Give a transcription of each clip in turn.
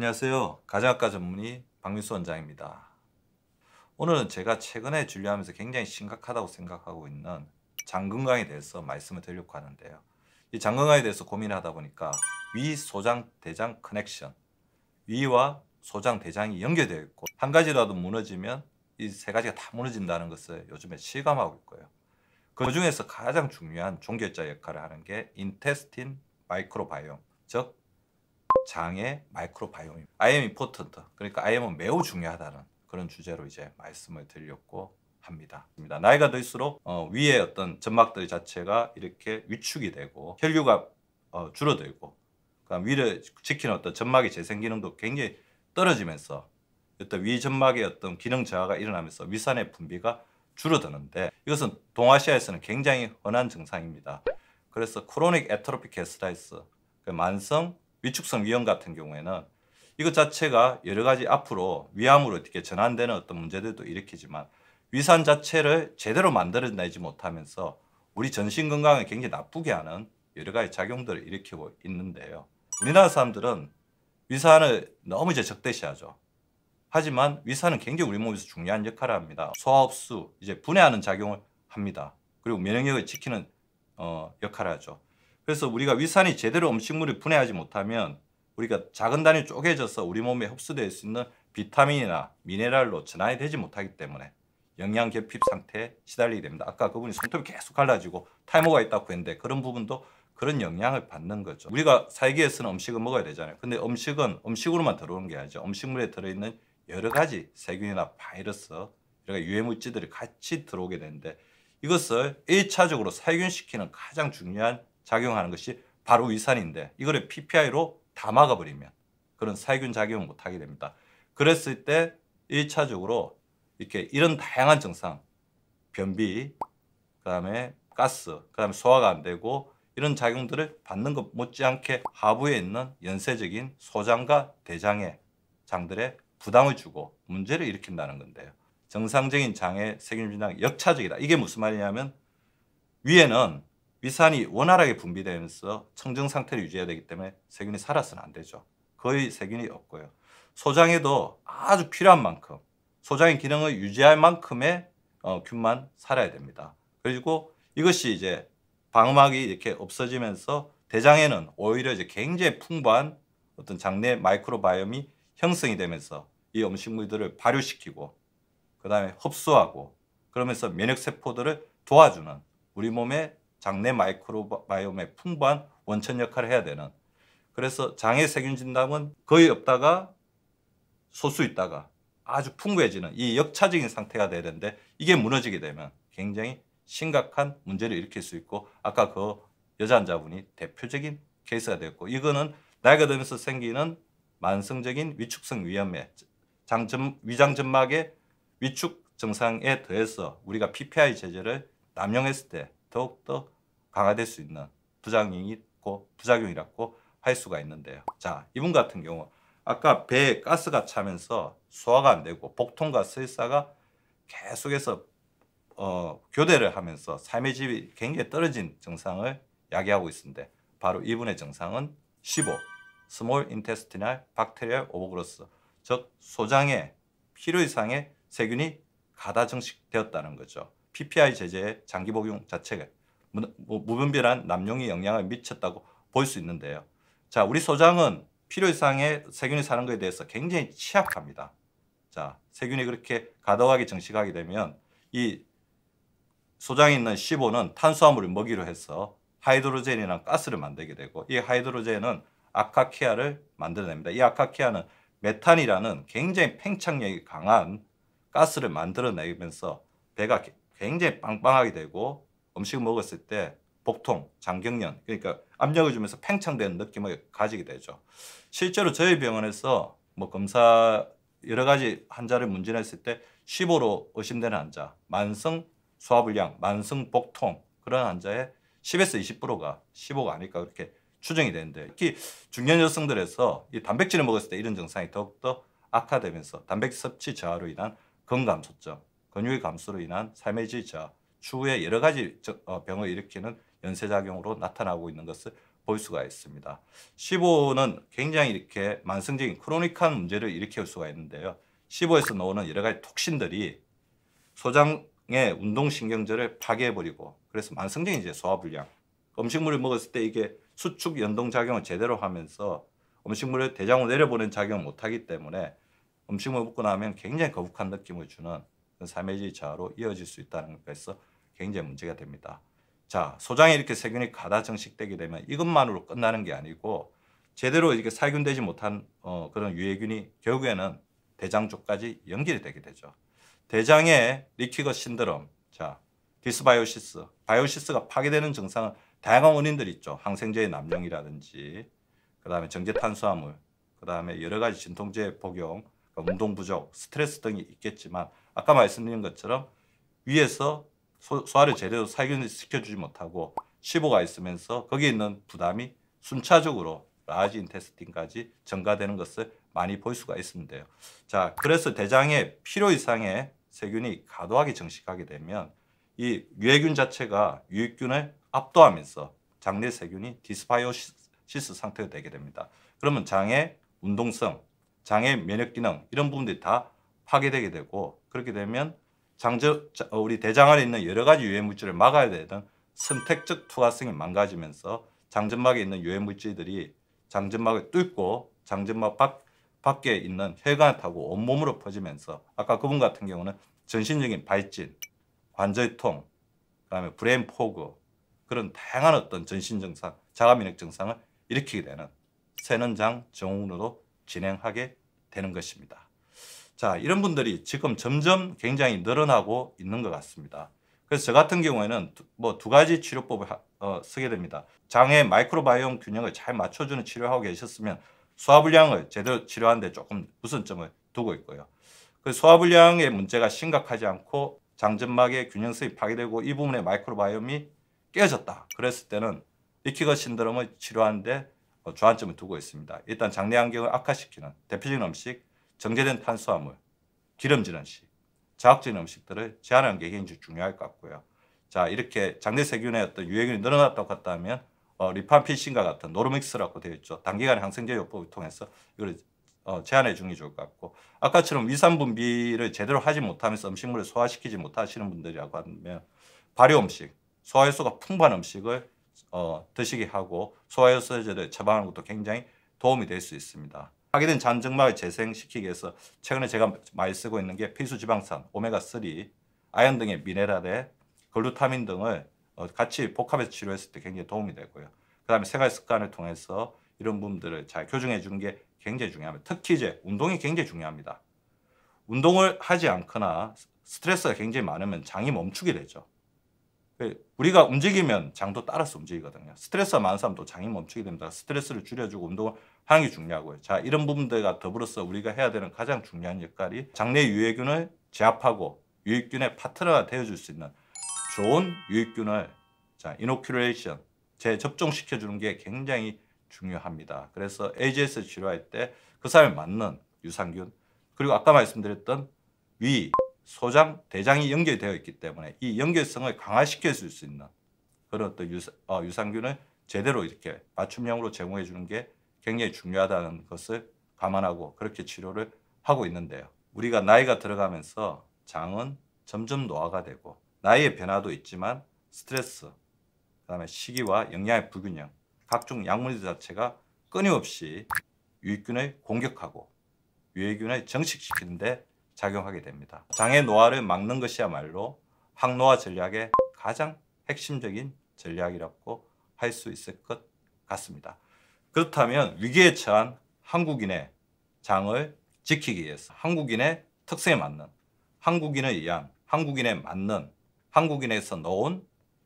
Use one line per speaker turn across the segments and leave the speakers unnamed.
안녕하세요. 가정학과 전문의 박민수 원장입니다. 오늘은 제가 최근에 진료하면서 굉장히 심각하다고 생각하고 있는 장 건강에 대해서 말씀을 드리려고 하는데요. 이 장 건강에 대해서 고민하다 보니까 위, 소장, 대장 커넥션, 위와 소장, 대장이 연결되어 있고 한 가지라도 무너지면 이 세 가지가 다 무너진다는 것을 요즘에 실감하고 있고요. 그 중에서 가장 중요한 종결자 역할을 하는 게 인테스틴 마이크로바이옴, 즉 장의 마이크로바이옴입니다. I am important. 그러니까 I am은 매우 중요하다는 그런 주제로 이제 말씀을 드리려고 합니다. 나이가 들수록 위의 어떤 점막들 자체가 이렇게 위축이 되고 혈류가 줄어들고 그러니까 위를 지키는 어떤 점막의 재생 기능도 굉장히 떨어지면서 어떤 위 점막의 어떤 기능 저하가 일어나면서 위산의 분비가 줄어드는데 이것은 동아시아에서는 굉장히 흔한 증상입니다. 그래서 크로닉 애트로피 게스타이스, 만성 위축성 위염 같은 경우에는 이것 자체가 여러 가지 앞으로 위암으로 이렇게 전환되는 어떤 문제들도 일으키지만 위산 자체를 제대로 만들어내지 못하면서 우리 전신 건강을 굉장히 나쁘게 하는 여러 가지 작용들을 일으키고 있는데요. 우리나라 사람들은 위산을 너무 이제 적대시하죠. 하지만 위산은 굉장히 우리 몸에서 중요한 역할을 합니다. 소화 흡수, 이제 분해하는 작용을 합니다. 그리고 면역력을 지키는 역할을 하죠. 그래서 우리가 위산이 제대로 음식물을 분해하지 못하면 우리가 작은 단위 쪼개져서 우리 몸에 흡수될 수 있는 비타민이나 미네랄로 전환이 되지 못하기 때문에 영양 결핍 상태에 시달리게 됩니다. 아까 그분이 손톱이 계속 갈라지고 탈모가 있다고 했는데 그런 부분도 그런 영향을 받는 거죠. 우리가 살기 위해서는 음식을 먹어야 되잖아요. 근데 음식은 음식으로만 들어오는 게 아니죠. 음식물에 들어있는 여러 가지 세균이나 바이러스, 여러 가지 유해 물질들이 같이 들어오게 되는데 이것을 1차적으로 살균시키는 가장 중요한 작용하는 것이 바로 위산인데 이거를 PPI로 다 막아버리면 그런 살균 작용을 못하게 됩니다. 그랬을 때 1차적으로 이렇게 이런 다양한 증상, 변비, 그다음에 가스, 그다음에 소화가 안 되고 이런 작용들을 받는 것 못지않게 하부에 있는 연쇄적인 소장과 대장의 장들의 부담을 주고 문제를 일으킨다는 건데요. 정상적인 장의 세균 진화가 역차적이다. 이게 무슨 말이냐면 위에는 위산이 원활하게 분비되면서 청정 상태를 유지해야 되기 때문에 세균이 살아서는 안 되죠. 거의 세균이 없고요. 소장에도 아주 필요한 만큼 소장의 기능을 유지할 만큼의 균만 살아야 됩니다. 그리고 이것이 이제 방음막이 이렇게 없어지면서 대장에는 오히려 이제 굉장히 풍부한 어떤 장내 마이크로바이옴이 형성이 되면서 이 음식물들을 발효시키고 그다음에 흡수하고 그러면서 면역 세포들을 도와주는 우리 몸의 장내 마이크로바이옴의 풍부한 원천 역할을 해야 되는, 그래서 장의 세균 진담은 거의 없다가 소수 있다가 아주 풍부해지는 이 역차적인 상태가 돼야 되는데 이게 무너지게 되면 굉장히 심각한 문제를 일으킬 수 있고 아까 그 여자 환자분이 대표적인 케이스가 되었고 이거는 나이가 들면서 생기는 만성적인 위축성 위염에 위장점막의 위축 증상에 더해서 우리가 PPI 제제를 남용했을 때 더욱더 강화될 수 있는 부작용이 있고 부작용이라고 할 수가 있는데요. 자, 이분 같은 경우 아까 배에 가스가 차면서 소화가 안 되고 복통과 설사가 계속해서 교대를 하면서 삶의 질이 굉장히 떨어진 증상을 야기하고 있는데 바로 이분의 증상은 SIBO, Small Intestinal Bacterial Overgrowth, 즉 소장에 필요 이상의 세균이 가다 증식되었다는 거죠. PPI 제제의 장기 복용 자체가 무분별한 남용에 영향을 미쳤다고 볼 수 있는데요. 자, 우리 소장은 필요 이상의 세균이 사는 것에 대해서 굉장히 취약합니다. 자, 세균이 그렇게 과도하게 증식하게 되면 이 소장에 있는 시보는 탄수화물을 먹이로 해서 하이드로젠이나 가스를 만들게 되고 이 하이드로젠은 아카키아를 만들어냅니다. 이 아카키아는 메탄이라는 굉장히 팽창력이 강한 가스를 만들어내면서 배가 굉장히 빵빵하게 되고 음식을 먹었을 때 복통, 장경련, 그러니까 압력을 주면서 팽창되는 느낌을 가지게 되죠. 실제로 저희 병원에서 뭐 검사 여러 가지 환자를 문진했을 때 시보로 의심되는 환자, 만성 소화불량, 만성 복통 그런 환자의 10에서 20%가 시보가 아닐까 그렇게 추정이 되는데 특히 중년 여성들에서 이 단백질을 먹었을 때 이런 증상이 더욱더 악화되면서 단백질 섭취 저하로 인한 건감소증, 근육의 감소로 인한 삶의 질 저하, 추후에 여러 가지 병을 일으키는 연쇄작용으로 나타나고 있는 것을 볼 수가 있습니다. 15는 굉장히 이렇게 만성적인 크로닉한 문제를 일으킬 수가 있는데요. 15에서 나오는 여러 가지 톡신들이 소장의 운동신경절을 파괴해버리고, 그래서 만성적인 이제 소화불량, 음식물을 먹었을 때 이게 수축 연동작용을 제대로 하면서 음식물을 대장으로 내려보내는 작용을 못하기 때문에 음식물 먹고 나면 굉장히 거북한 느낌을 주는 사매질 저하로 이어질 수 있다는 것에서 굉장히 문제가 됩니다. 자, 소장에 이렇게 세균이 가다 정식되게 되면 이것만으로 끝나는 게 아니고 제대로 이렇게 살균되지 못한 그런 유해균이 결국에는 대장 쪽까지 연결이 되게 되죠. 대장의 리퀴거 신드롬, 자, 디스바이오시스, 바이오시스가 파괴되는 증상은 다양한 원인들이 있죠. 항생제의 남용이라든지, 그 다음에 정제탄수화물, 그 다음에 여러 가지 진통제 복용, 운동 부족, 스트레스 등이 있겠지만 아까 말씀드린 것처럼 위에서 소화를 제대로 살균시켜주지 못하고 15가 있으면서 거기에 있는 부담이 순차적으로 라지 인테스틴까지 증가되는 것을 많이 볼 수가 있는데요. 자, 그래서 대장에 필요 이상의 세균이 과도하게 정식하게 되면 이 유해균 자체가 유익균을 압도하면서 장내 세균이 디스바이오시스 상태가 되게 됩니다. 그러면 장의 운동성, 장의 면역 기능 이런 부분들이 다 파괴되게 되고, 그렇게 되면 우리 대장 안에 있는 여러 가지 유해 물질을 막아야 되던 선택적 투과성이 망가지면서 장점막에 있는 유해 물질들이 장점막을 뚫고 장점막 밖에 있는 혈관을 타고 온몸으로 퍼지면서 아까 그분 같은 경우는 전신적인 발진, 관절통, 그다음에 브레인 포그, 그런 다양한 어떤 전신 증상, 자가 면역 증상을 일으키게 되는 새는장 증후군으로 진행하게 되는 것입니다. 자, 이런 분들이 지금 점점 굉장히 늘어나고 있는 것 같습니다. 그래서 저 같은 경우에는 두 가지 치료법을 쓰게 됩니다. 장의 마이크로바이옴 균형을 잘 맞춰주는 치료하고 계셨으면 소화불량을 제대로 치료하는데 조금 우선점을 두고 있고요. 그 소화불량의 문제가 심각하지 않고 장점막의 균형성이 파괴되고 이 부분에 마이크로바이옴이 깨졌다. 그랬을 때는 리키거 신드롬을 치료하는데 주안점을 두고 있습니다. 일단 장내 환경을 악화시키는 대표적인 음식, 정제된 탄수화물, 기름진 음식, 자극적인 음식들을 제한하는 게 굉장히 중요할 것 같고요. 자, 이렇게 장내 세균의 어떤 유해균이 늘어났다고 한다면 리팜피신과 같은 노르믹스라고 되어 있죠. 단기간 항생제 요법을 통해서 이걸 제한해 주는 게 좋을 것 같고, 아까처럼 위산 분비를 제대로 하지 못하면서 음식물을 소화시키지 못하시는 분들이라고 하면 발효 음식, 소화효소가 풍부한 음식을 드시게 하고 소화효소제를 처방하는 것도 굉장히 도움이 될 수 있습니다. 파괴된 잔증막을 재생시키기 위해서 최근에 제가 많이 쓰고 있는 게 필수지방산, 오메가3, 아연 등의 미네랄에 글루타민 등을 같이 복합해서 치료했을 때 굉장히 도움이 되고요. 그 다음에 생활 습관을 통해서 이런 부분들을 잘 교정해 주는 게 굉장히 중요합니다. 특히 이제 운동이 굉장히 중요합니다. 운동을 하지 않거나 스트레스가 굉장히 많으면 장이 멈추게 되죠. 우리가 움직이면 장도 따라서 움직이거든요. 스트레스가 많은 사람도 장이 멈추게 됩니다. 스트레스를 줄여주고 운동을 하는 게 중요하고요. 자, 이런 부분들과 더불어서 우리가 해야 되는 가장 중요한 역할이 장내 유해균을 제압하고 유익균의 파트너가 되어줄 수 있는 좋은 유익균을 이노큘레이션, 재접종시켜주는 게 굉장히 중요합니다. 그래서 AGS 치료할 때 그 사람에 맞는 유산균, 그리고 아까 말씀드렸던 위, 소장, 대장이 연결되어 있기 때문에 이 연결성을 강화시켜 줄 수 있는 그런 어떤 유산균을 제대로 이렇게 맞춤형으로 제공해 주는 게 굉장히 중요하다는 것을 감안하고 그렇게 치료를 하고 있는데요. 우리가 나이가 들어가면서 장은 점점 노화가 되고 나이의 변화도 있지만 스트레스, 그다음에 식이와 영양의 불균형, 각종 약물들 자체가 끊임없이 유익균을 공격하고 유해균을 정식시키는 데 작용하게 됩니다. 장의 노화를 막는 것이야말로 항노화 전략의 가장 핵심적인 전략이라고 할 수 있을 것 같습니다. 그렇다면 위기에 처한 한국인의 장을 지키기 위해서 한국인의 특성에 맞는, 한국인을 위한, 한국인에 맞는, 한국인에서 넣은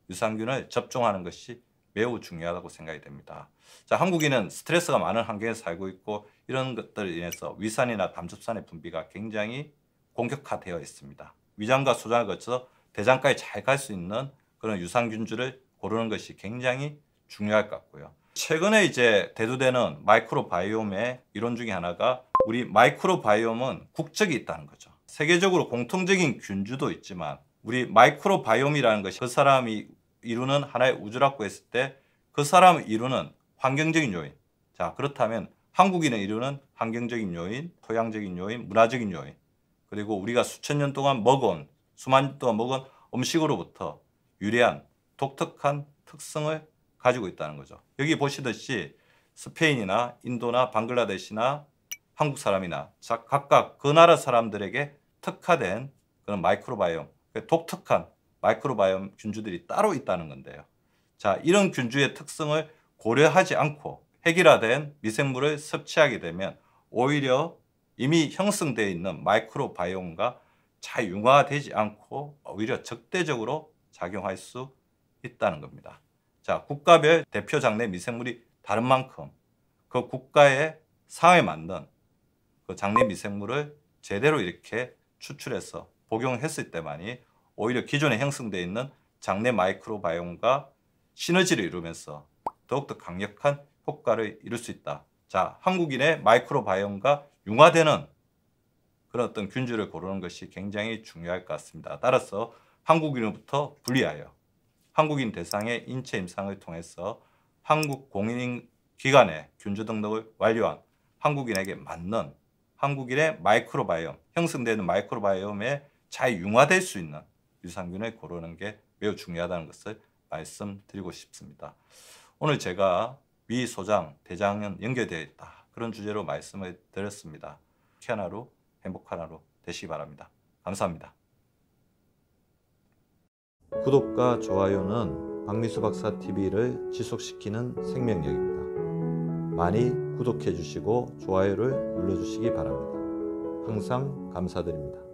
유산균을 접종하는 것이 매우 중요하다고 생각이 됩니다. 자, 한국인은 스트레스가 많은 환경에서 살고 있고 이런 것들로 인해서 위산이나 담즙산의 분비가 굉장히 공격화되어 있습니다. 위장과 소장을 거쳐서 대장까지 잘 갈 수 있는 그런 유산균주를 고르는 것이 굉장히 중요할 것 같고요. 최근에 이제 대두되는 마이크로바이옴의 이론 중에 하나가 우리 마이크로바이옴은 국적이 있다는 거죠. 세계적으로 공통적인 균주도 있지만 우리 마이크로바이옴이라는 것이 그 사람이 이루는 하나의 우주라고 했을 때 그 사람이 이루는 환경적인 요인. 자, 그렇다면 한국인을 이루는 환경적인 요인, 토양적인 요인, 문화적인 요인, 그리고 우리가 수천 년 동안 먹어온, 수만 년 동안 먹은 음식으로부터 유래한 독특한 특성을 가지고 있다는 거죠. 여기 보시듯이 스페인이나 인도나 방글라데시나 한국 사람이나 각각 그 나라 사람들에게 특화된 그런 마이크로바이옴, 독특한 마이크로바이옴 균주들이 따로 있다는 건데요. 자, 이런 균주의 특성을 고려하지 않고 획일화된 미생물을 섭취하게 되면 오히려 이미 형성되어 있는 마이크로바이옴과 잘 융화되지 않고 오히려 적대적으로 작용할 수 있다는 겁니다. 자, 국가별 대표 장내 미생물이 다른 만큼 그 국가의 상황에 맞는 그 장내 미생물을 제대로 이렇게 추출해서 복용했을 때만이 오히려 기존에 형성되어 있는 장내 마이크로바이옴과 시너지를 이루면서 더욱더 강력한 효과를 이룰 수 있다. 자, 한국인의 마이크로바이옴과 융화되는 그런 어떤 균주를 고르는 것이 굉장히 중요할 것 같습니다. 따라서 한국인으로부터 분리하여 한국인 대상의 인체 임상을 통해서 한국 공인기관의 균주 등록을 완료한 한국인에게 맞는 한국인의 마이크로바이옴, 형성되는 마이크로바이옴에 잘 융화될 수 있는 유산균을 고르는 게 매우 중요하다는 것을 말씀드리고 싶습니다. 오늘 제가 위, 소장, 대장은 연결되어 있다. 그런 주제로 말씀을 드렸습니다. 행복한 하루, 행복한 하루 되시기 바랍니다. 감사합니다. 구독과 좋아요는 박미수 박사 TV를 지속시키는 생명력입니다. 많이 구독해 주시고 좋아요를 눌러 주시기 바랍니다. 항상 감사드립니다.